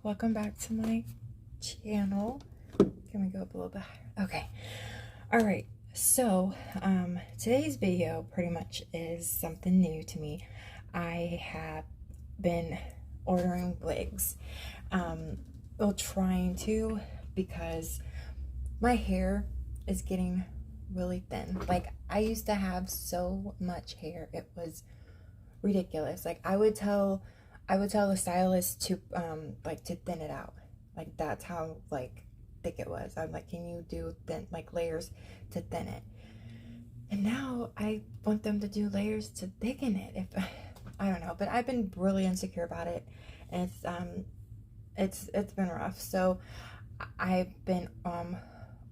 welcome back to my channel. Can we go up a little bit higher? Okay. All right. So, today's video pretty much is something new to me. I have been ordering wigs. Well, trying to, because my hair is getting really thin. Like, I used to have so much hair. It was ridiculous. Like, I would tell the stylist to to thin it out. Like, that's how like thick it was. I'm like, can you do thin, like, layers to thin it? And now I want them to do layers to thicken it. If I don't know, but I've been really insecure about it, and it's been rough. So I've been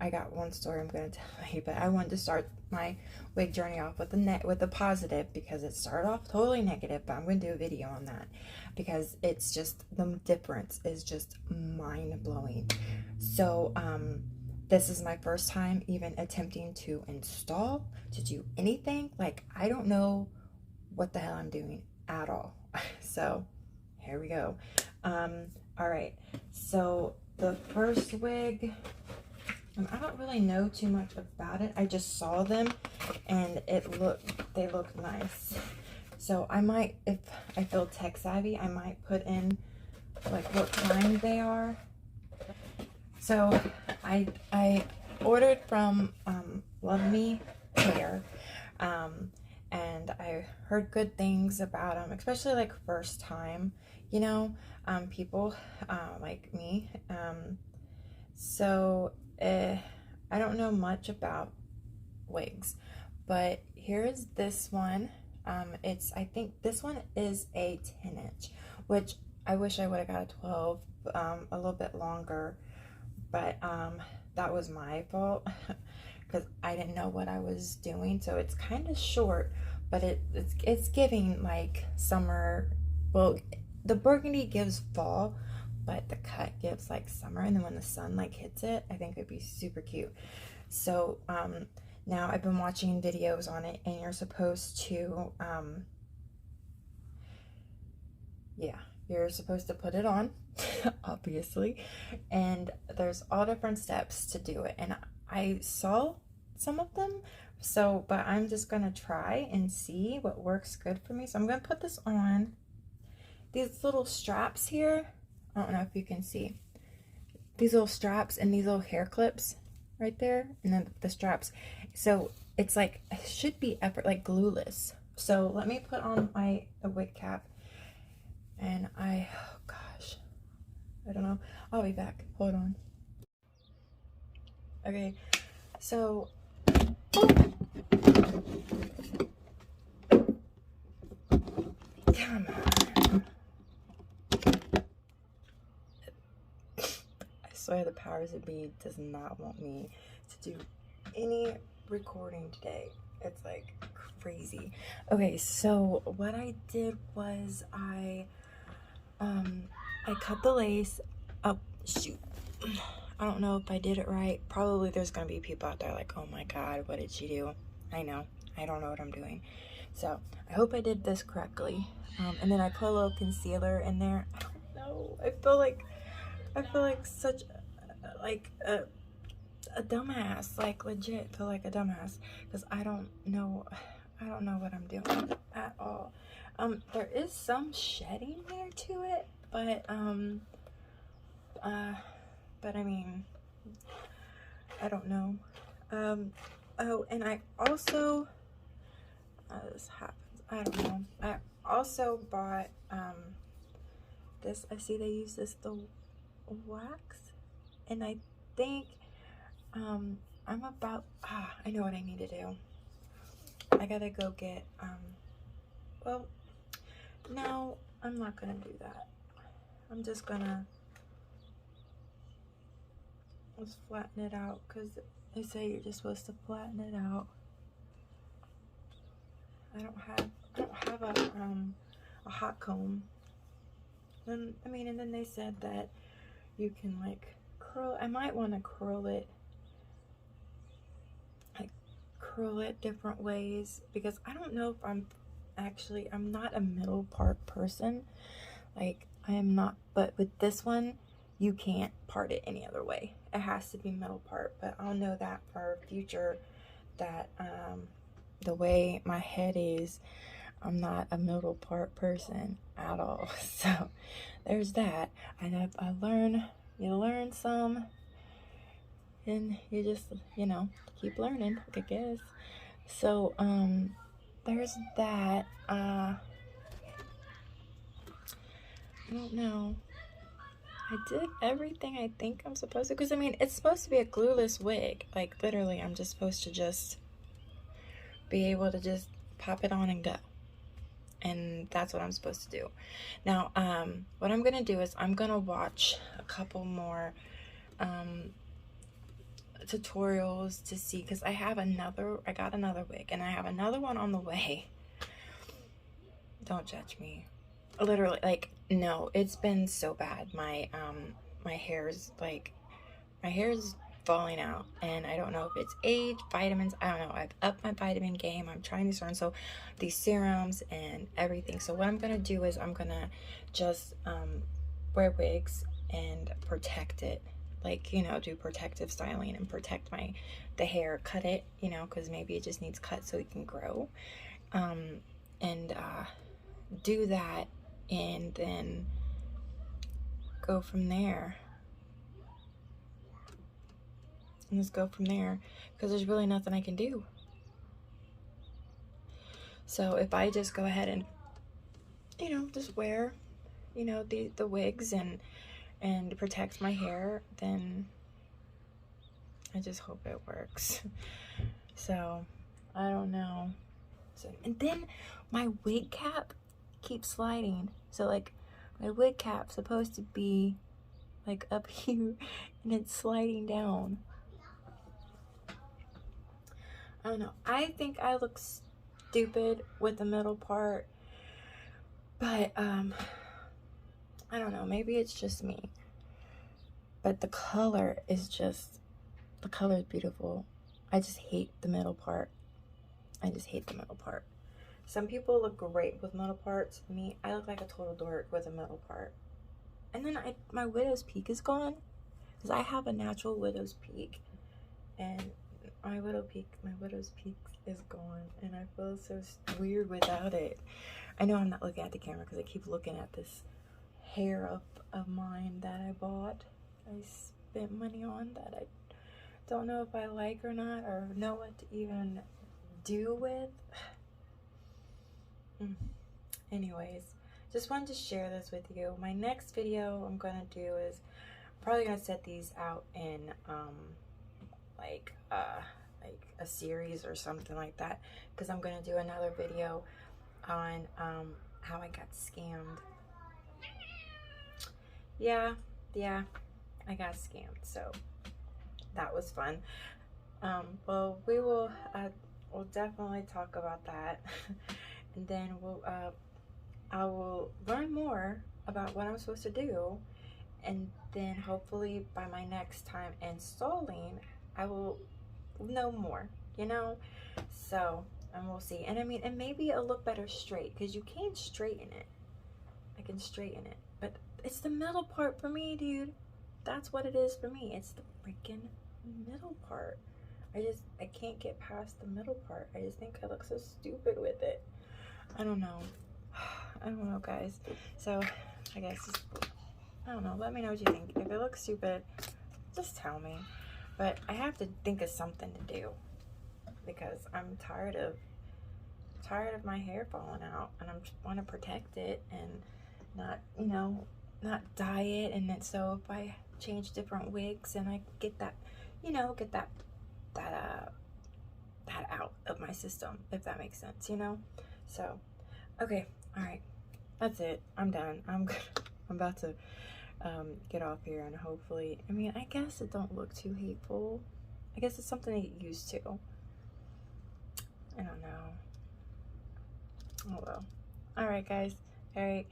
I got one story I'm going to tell you, but I wanted to start my wig journey off with the positive, because it started off totally negative, but I'm going to do a video on that because it's just, the difference is just mind-blowing. So this is my first time even attempting to do anything. Like, I don't know what the hell I'm doing at all. So here we go. All right, so the first wig, I don't really know too much about it. I just saw them and they look nice. So I might, if I feel tech savvy, I might put in like what kind they are. So I ordered from LUVME hair, and I heard good things about them, especially like first time, you know, people like me. So I don't know much about wigs, but here's this one. I think this one is a 10-inch, which I wish I would have got a 12, a little bit longer, but that was my fault because I didn't know what I was doing. So it's kind of short, but it's giving like summer. Well, the burgundy gives fall, but the cut gives like summer, and then when the sun like hits it, I think it'd be super cute. So now I've been watching videos on it, and you're supposed to you're supposed to put it on obviously, and there's all different steps to do it, and I saw some of them, so but I'm just gonna try and see what works good for me. So I'm gonna put this on. These little straps here, I don't know if you can see these little straps and these little hair clips right there, and then the straps. So it's like, it should be like glueless. So let me put on the wig cap, and oh gosh, I don't know. I'll be back. Hold on. Okay, so come on. I swear the powers that be does not want me to do any recording today. It's like crazy. Okay, so what I did was I cut the lace. Oh shoot, I don't know if I did it right. Probably there's gonna be people out there like, oh my god, what did she do? I know, I don't know what I'm doing. So I hope I did this correctly. And then I put a little concealer in there. I don't know, I feel like such a dumbass, like legit feel like a dumbass, because I don't know what I'm doing at all. There is some shedding there to it, but I mean, I don't know. Oh, and I also this happens, I don't know, I also bought this. I see they use the wax, and I think I'm about, I know what I need to do. I gotta go get, well, no, I'm not gonna do that. I'm just gonna flatten it out, because they say you're just supposed to flatten it out. I don't have a hot comb. And then they said that you can like curl. I might want to curl it different ways, because I don't know if I'm not a middle part person. Like, I am not, but with this one, you can't part it any other way. It has to be middle part, but I'll know that for future that the way my head is, I'm not a middle part person at all. So there's that. And you learn some, and you just, keep learning, I guess. So there's that. I don't know. I did everything I think I'm supposed to, because I mean, it's supposed to be a glueless wig. Like, literally, I'm just supposed to just be able to just pop it on and go. And that's what I'm supposed to do. Now, what I'm gonna do is I'm gonna watch a couple more tutorials to see, because I got another wig, and I have another one on the way. Don't judge me. Literally, like, no, it's been so bad. My hair is falling out, and I don't know if it's age, vitamins, I don't know. I've upped my vitamin game. I'm trying these on, so these serums and everything. So what I'm gonna do is I'm gonna just wear wigs and protect it, like, do protective styling and protect the hair, cut it, because maybe it just needs cut so it can grow, and do that, and then go from there. And just go from there, because there's really nothing I can do. So if I just go ahead and just wear the wigs and protect my hair, then I just hope it works. So I don't know. So, and then my wig cap keeps sliding. So like my wig cap's supposed to be like up here, and it's sliding down. I don't know. I think I look stupid with the middle part, but I don't know. Maybe it's just me. But the color is beautiful. I just hate the middle part. Some people look great with middle parts. Me, I look like a total dork with a middle part. And then my widow's peak is gone, because I have a natural widow's peak, and my widow's peak is gone, and I feel so weird without it. I know I'm not looking at the camera because I keep looking at this hair of mine that I bought. I spent money on that I don't know if I like or not, or know what to even do with. Anyways, just wanted to share this with you. My next video I'm gonna do is I'm probably gonna set these out in like a series or something like that, because I'm gonna do another video on how I got scammed. Yeah, I got scammed, so that was fun. Well, we'll definitely talk about that. And then I will learn more about what I'm supposed to do, and then hopefully by my next time installing, I will know more, so, and we'll see. And I mean, and maybe it'll look better straight, because you can straighten it. I can straighten it, but it's the middle part for me, dude. That's what it is for me. It's the freaking middle part. I can't get past the middle part. I just think I look so stupid with it. I don't know, guys. So I guess I don't know, let me know what you think. If it looks stupid, just tell me. But I have to think of something to do, because I'm tired of my hair falling out, and I want to protect it and not not dye it. And then so if I change different wigs, and I get that that out of my system, if that makes sense, So, okay, all right, that's it. I'm done. I'm about to get off here, and hopefully, I mean, I guess it don't look too hateful. I guess it's something to get used to. I don't know. Oh well. All right, guys. All right.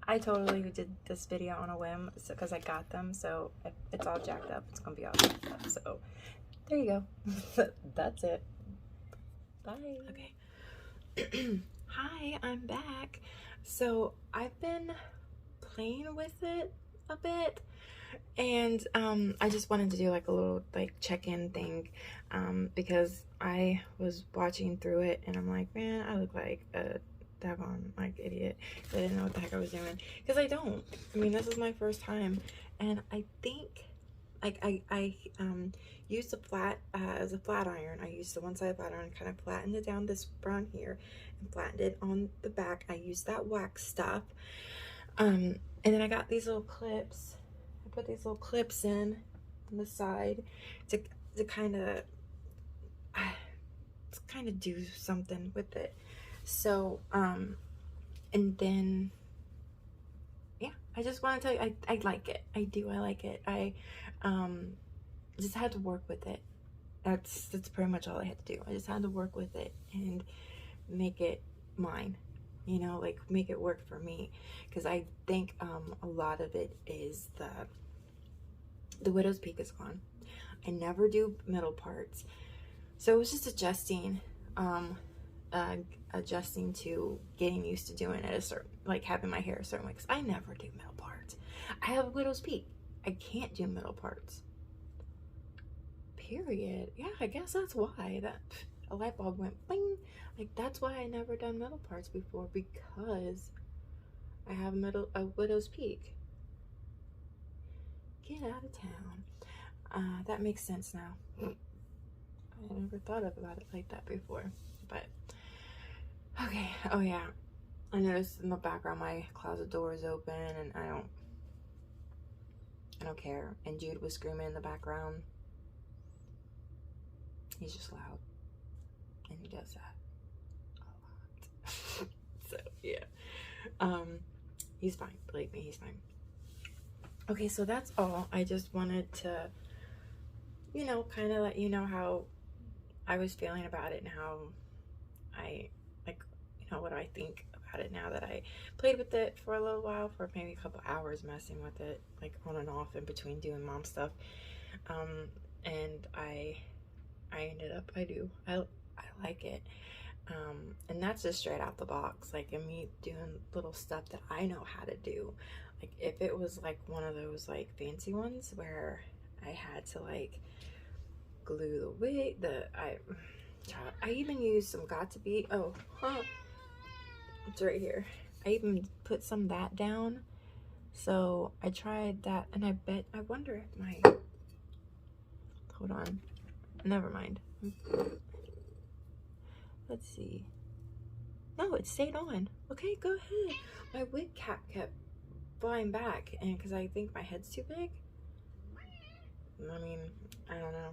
I totally did this video on a whim, because I got them. So if it's all jacked up, it's gonna be all jacked up. So there you go. That's it. Bye. Okay. Hi, I'm back. So I've been playing with it a bit, and I just wanted to do like a little like check-in thing, because I was watching through it and I'm like, man, I look like a daggone like idiot. I didn't know what the heck I was doing, because I don't. I mean, this is my first time, and I think like I used a flat as a flat iron. I used the one side flat iron, kind of flattened it down this brown here and flattened it on the back. I used that wax stuff, and then I got these little clips. I put these little clips in on the side to kind of do something with it. So and then yeah, I just want to tell you, I like it. I like it. I just had to work with it. That's pretty much all I had to do. I just had to work with it and make it mine, you know, like make it work for me, because I think a lot of it is the widow's peak is gone. I never do middle parts, so it was just adjusting adjusting to getting used to doing it a certain, like having my hair a certain way, because I never do middle parts. I have a widow's peak. I can't do middle parts, period. Yeah, I guess that's why that a light bulb went bing. Like, that's why I never done middle parts before, because I have a widow's peak. Get out of town. That makes sense now. I never thought about it like that before, but okay. Oh yeah, I noticed in the background my closet door is open, and I don't care. And Jude was screaming in the background. He's just loud, and he does that a lot. So yeah, he's fine. Believe me, he's fine. Okay, so that's all. I just wanted to, you know, kind of let you know how I was feeling about it and how I, like, you know, what I think about it now that I played with it for a little while, for maybe a couple hours, messing with it, like on and off in between doing mom stuff. And I ended up, I like it. And that's just straight out the box, like, and me doing little stuff that I know how to do. Like, if it was like one of those like fancy ones where I had to like glue the wig, I even used some Got To Be, it's right here. I even put some of that down. So I tried that, and I wonder if my, hold on, never mind. Let's see. No, it stayed on. Okay, go ahead. My wig cap kept flying back, and because I think my head's too big. I mean, I don't know.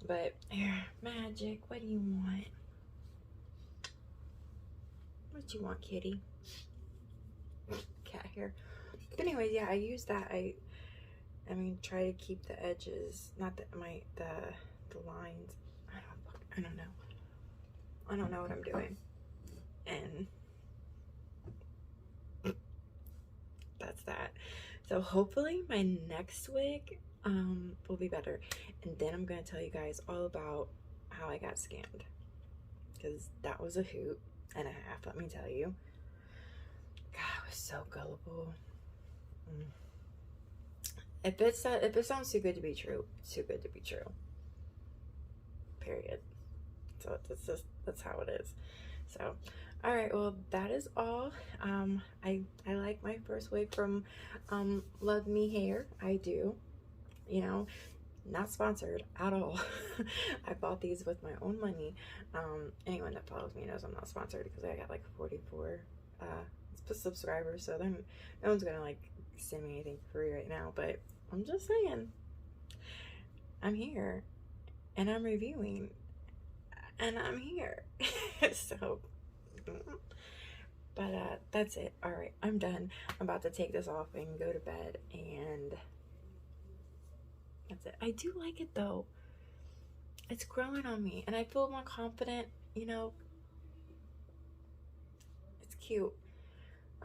But here, Magic, what do you want? What do you want, kitty? Cat hair. But anyways, yeah, I use that. I mean, try to keep the edges, not the lines. I don't know. I don't know what I'm doing. And that's that. So hopefully my next wig will be better, and then I'm gonna tell you guys all about how I got scammed, because that was a hoot and a half, let me tell you. God, I was so gullible. If it sounds too good to be true, it's too good to be true, period. So that's how it is. So all right, well, that is all. I like my first wig from LUVME hair. I do, you know, not sponsored at all. I bought these with my own money. Anyone that follows me knows I'm not sponsored, because I got like 44 subscribers, so then no one's gonna like send me anything for free right now. But I'm just saying, I'm here and I'm reviewing and I'm here. So but that's it. All right, I'm done. I'm about to take this off and go to bed, and that's it. I do like it though. It's growing on me, and I feel more confident, you know. It's cute.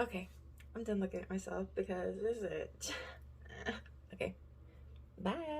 Okay, I'm done looking at myself, because this is it. Okay, bye.